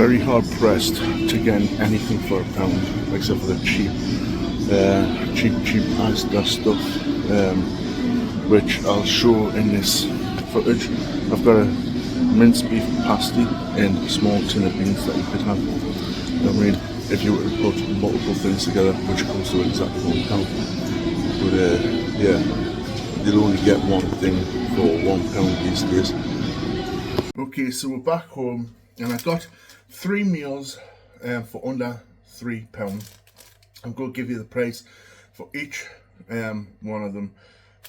very hard pressed to get anything for a pound, except for the cheap Asda stuff, which I'll show in this footage. I've got a minced beef pasty and a small tin of beans that you could have. I mean, if you were to put multiple things together, which comes to exactly £1. But yeah, you'll only get one thing for £1 these days. Okay, so we're back home, and I got 3 meals for under £3. I'm going to give you the price for each one of them.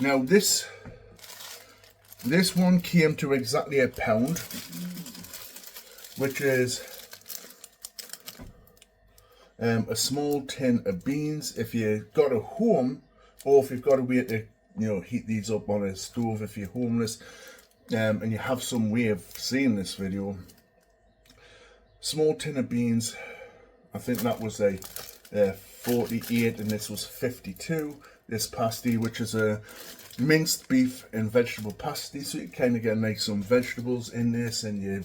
Now this one came to exactly £1, which is a small tin of beans. If you've got a home, or if you've got a way to heat these up on a stove, if you're homeless and you have some way of seeing this video, small tin of beans, I think that was a 48 and this was 52. This pasty, which is a minced beef and vegetable pasty, so you kind of get like some vegetables in this, and your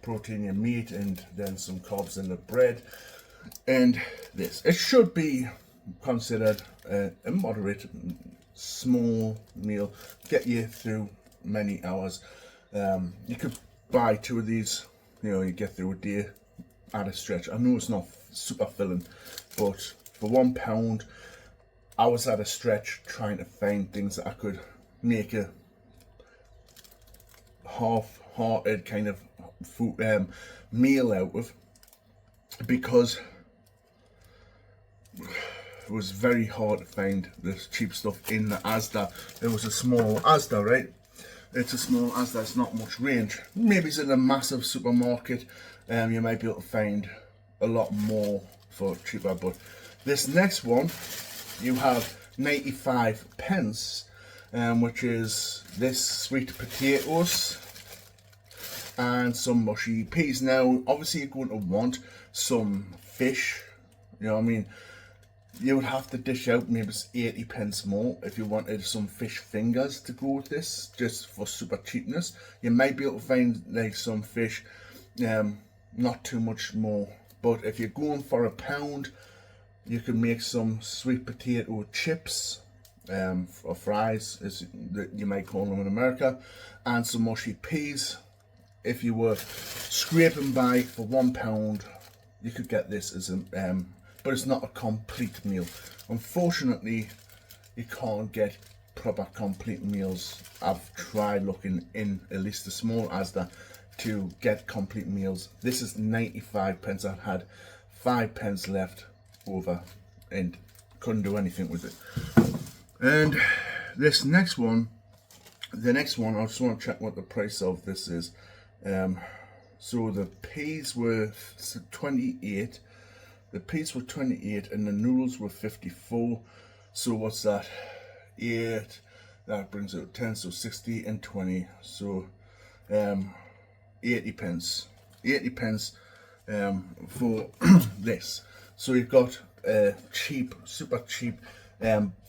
protein, your meat, and then some carbs in the bread. And this, it should be considered a moderate small meal, get you through many hours. You could buy 2 of these, you get through a day at a stretch. I know it's not super filling, but for £1 I was at a stretch trying to find things that I could make a half-hearted kind of food meal out of, because it was very hard to find this cheap stuff in the Asda. It was a small Asda, right? It's a small Asda, it's not much range. Maybe it's in a massive supermarket, you might be able to find a lot more for cheaper. But this next one, you have 95 pence, which is this sweet potatoes and some mushy peas. Now obviously you're going to want some fish, I mean, you would have to dish out maybe 80 pence more if you wanted some fish fingers to go with this, just for super cheapness. You might be able to find like some fish, not too much more. But if you're going for £1, you can make some sweet potato chips, or fries, as you might call them in America, and some mushy peas. If you were scraping by for £1, you could get this as a, but it's not a complete meal. Unfortunately, you can't get proper complete meals. I've tried looking in at least a small Asda to get complete meals. This is 95 pence. I had 5 pence left over and couldn't do anything with it. And this next one, I just want to check what the price of this is. So the peas were 28. The peas were 28 and the noodles were 54. So what's that? 8. That brings out 10. So 60 and 20. So 80 pence. 80 pence for this. So you've got a cheap, super cheap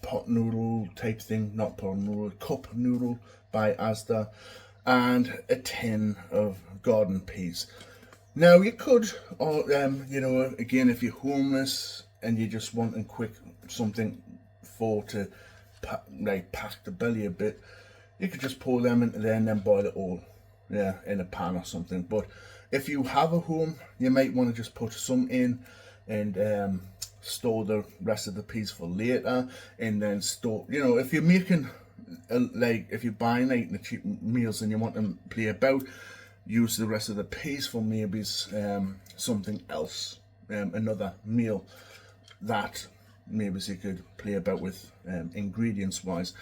pot noodle type thing, not pot noodle, cup noodle by Asda, and a tin of garden peas. Now you could, again, if you're homeless and you just wanting quick something to pack the belly a bit, you could just pour them into there and then boil it all, in a pan or something. But if you have a home, you might want to just put some in and store the rest of the peas for later, and then store, if you're making if you're buying the cheap meals and you want to play about, use the rest of the peas for maybe something else, another meal that maybe you could play about with ingredients wise.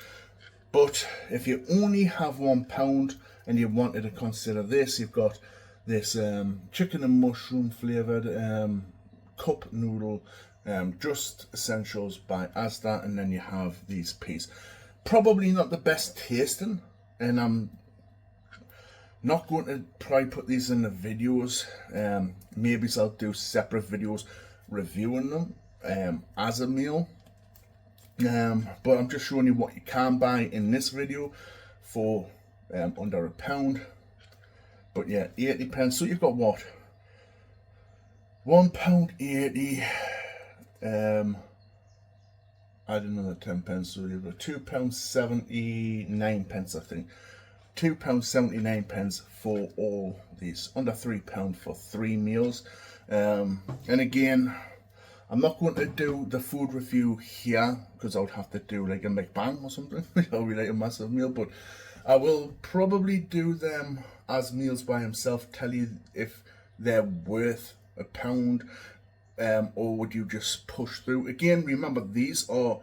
But if you only have £1 and you wanted to consider this, you've got this chicken and mushroom flavoured cup noodle, Just Essentials by Asda, and then you have these peas. Probably not the best tasting, and I'm not going to probably put these in the videos. Maybe I'll do separate videos reviewing them as a meal. But I'm just showing you what you can buy in this video for under £1. But yeah, 80 pence. So you've got what? £1.80. Add another 10 pence, so you've got £2.79, I think. £2.79 for all these, under £3 for 3 meals. And again, I'm not going to do the food review here because I would have to do like a mukbang or something. That would be like a massive meal, but I will probably do them as meals by himself, tell you if they're worth £1, or would you just push through. Again, remember, these are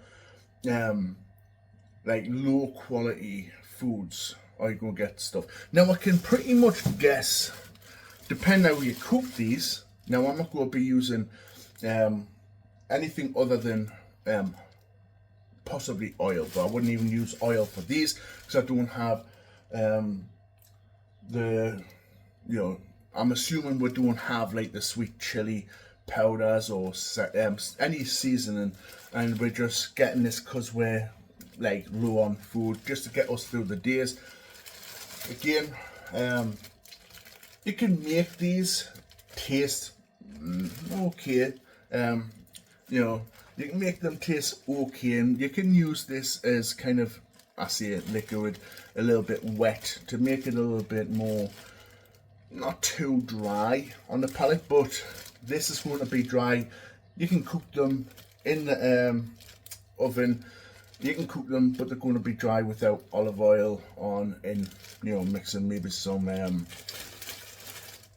like low quality foods, or you go get stuff. Now I can pretty much guess, depending how you cook these. Now I'm not going to be using anything other than possibly oil, but I wouldn't even use oil for these because I don't have I'm assuming we don't have like the sweet chili powders or any seasoning, and we're just getting this because we're like low on food, just to get us through the days. Again, you can make these taste okay. You can make them taste okay, and you can use this as kind of, I say, liquid, a little bit wet to make it a little bit more, not too dry on the palate, but this is going to be dry. You can cook them in the oven. You can cook them, but they're going to be dry without olive oil on, and mixing maybe some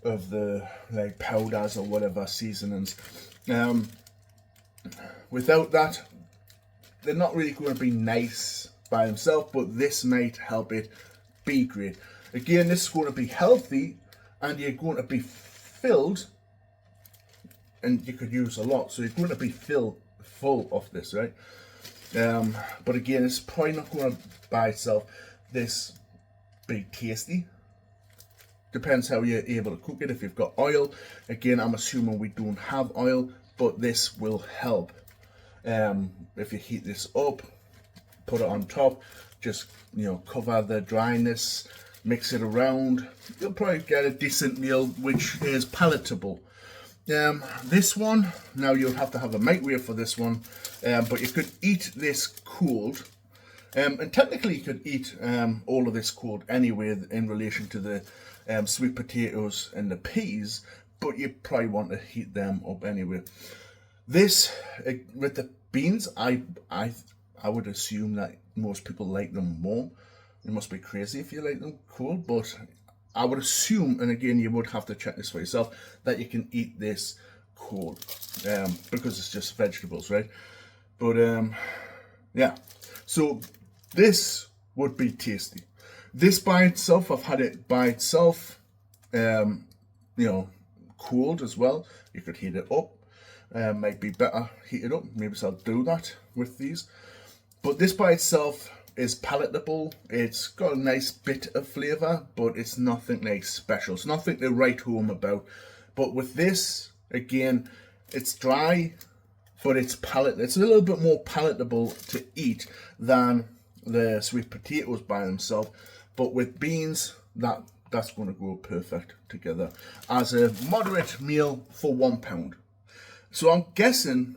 of the like powders or whatever seasonings. Without that, they're not really going to be nice by themselves, but this might help it be great. Again, this is going to be healthy, and you're going to be filled, and you could use a lot, so you're going to be full of this, right? But again, it's probably not going to by itself this be tasty. Depends how you're able to cook it. If you've got oil, again, I'm assuming we don't have oil, but this will help. If you heat this up, put it on top, just cover the dryness, mix it around, you'll probably get a decent meal which is palatable. This one, now you'll have to have a microwave for this one, but you could eat this cold, and technically you could eat all of this cold anyway in relation to the sweet potatoes and the peas, but you probably want to heat them up anyway. This with the beans, I would assume that most people like them warm. You must be crazy if you like them cold, but I would assume, and again you would have to check this for yourself, that you can eat this cold, because it's just vegetables, right? But yeah, so this would be tasty. This by itself, I've had it by itself, cold as well. You could heat it up. Might be better heat it up. Maybe I'll do that with these. But this by itself is palatable. It's got a nice bit of flavour, but it's nothing like special. It's nothing to write home about. But with this, again, it's dry, but it's a little bit more palatable to eat than the sweet potatoes by themselves. But with beans, that's going to go perfect together as a moderate meal for £1. So I'm guessing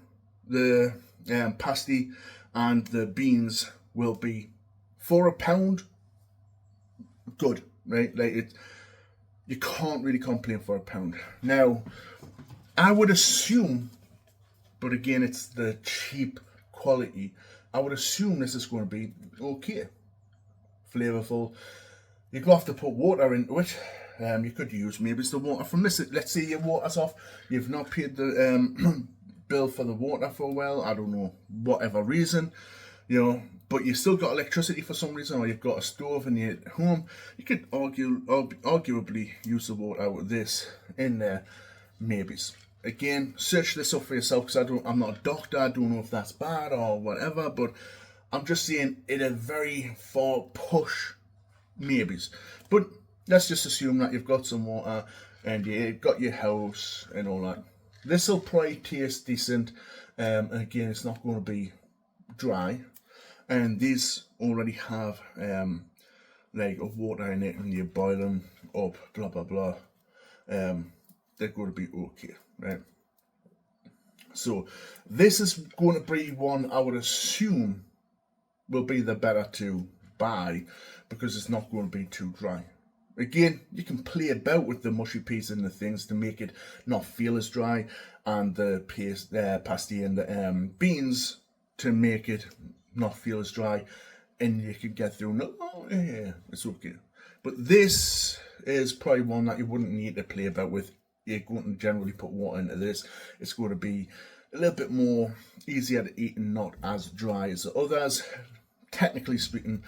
the pasty and the beans will be for £1. Good, right? Like you can't really complain for £1. Now, I would assume, but again, it's the cheap quality. I would assume this is going to be okay, flavorful. You go have to put water into it. You could use maybe it's the water from this. Let's say your water's off. You've not paid the bill for the water for a while. I don't know, whatever reason, but you still got electricity for some reason, or you've got a stove in your home. You could arguably use the water out of this in there, maybes. Again, search this up for yourself because I'm not a doctor. I don't know if that's bad or whatever, but I'm just saying it a very far push, maybes. But let's just assume that you've got some water and you've got your house and all that. This will probably taste decent. And again, it's not going to be dry. And these already have like water in it, and you boil them up, blah blah blah. They're going to be okay, right? So this is going to be one I would assume will be the better to buy, because it's not going to be too dry. Again, you can play about with the mushy peas and the things to make it not feel as dry, and the pasty and the beans to make it not feel as dry, and you can get through. Oh yeah, it's okay. But this is probably one that you wouldn't need to play about with. You're going to generally put water into this. It's going to be a little bit more easier to eat and not as dry as the others, technically speaking.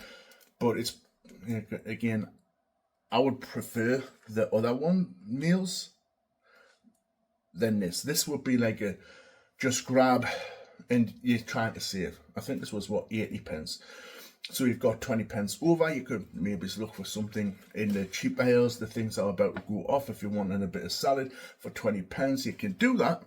But it's, again, I would prefer the other one meals than this. This would be like a just grab and you're trying to save. I think this was what, 80 pence. So you've got 20 pence over. You could maybe look for something in the cheap aisles, the things that are about to go off. If you're wanting a bit of salad for 20 pence, you can do that.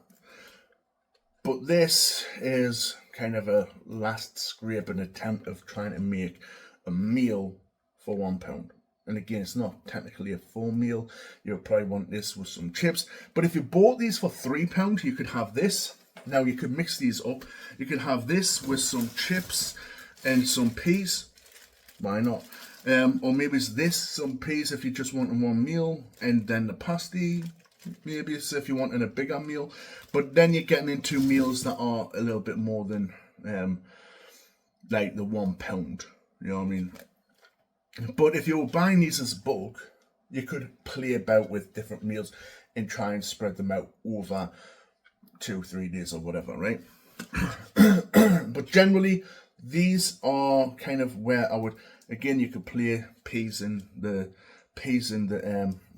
But this is kind of a last scrape, an attempt of trying to make a meal for £1. And again, it's not technically a full meal. You'll probably want this with some chips. But if you bought these for £3, you could have this. Now you could mix these up. You could have this with some chips and some peas. Why not? Or maybe it's this, some peas if you just want in one meal, and then the pasty. Maybe it's if you want in a bigger meal. But then you're getting into meals that are a little bit more than like the £1. You know what I mean? But if you were buying these as bulk, you could play about with different meals and try and spread them out over 2-3 days or whatever, right? But generally, these are kind of where I would, again, you could play peas in the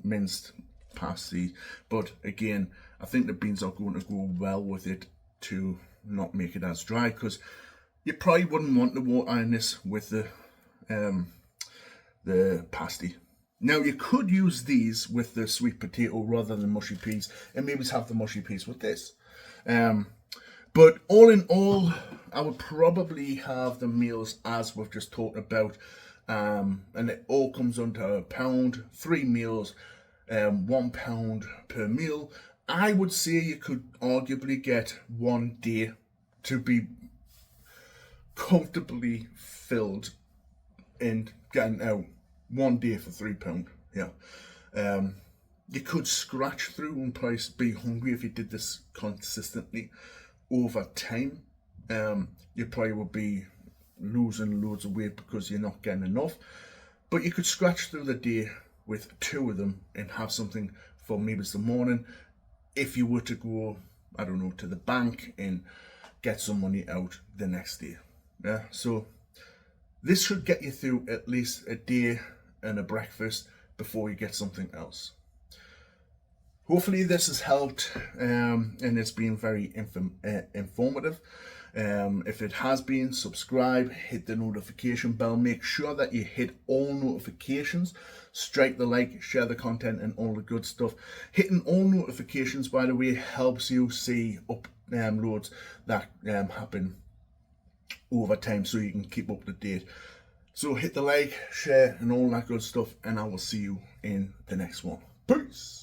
minced pasty. But again, I think the beans are going to go well with it to not make it as dry, because you probably wouldn't want the water in this with the pasty. Now you could use these with the sweet potato rather than mushy peas, and maybe have the mushy peas with this. But all in all, I would probably have the meals as we've just talked about, and it all comes under £1. 3 meals, £1 per meal. I would say you could arguably get 1 day to be comfortably filled and getting out 1 day for £3. Yeah. You could scratch through and probably be hungry if you did this consistently over time. You probably would be losing loads of weight because you're not getting enough. But you could scratch through the day with 2 of them and have something for maybe it's the morning. If you were to go, I don't know, to the bank and get some money out the next day. Yeah. So this should get you through at least a day and a breakfast before you get something else. Hopefully this has helped, and it's been very informative. If it has been, subscribe, hit the notification bell, make sure that you hit all notifications, strike the like, share the content and all the good stuff. Hitting all notifications, by the way, helps you see uploads that happen over time, so you can keep up to date. So hit the like, share and all that good stuff, and I will see you in the next one. Peace.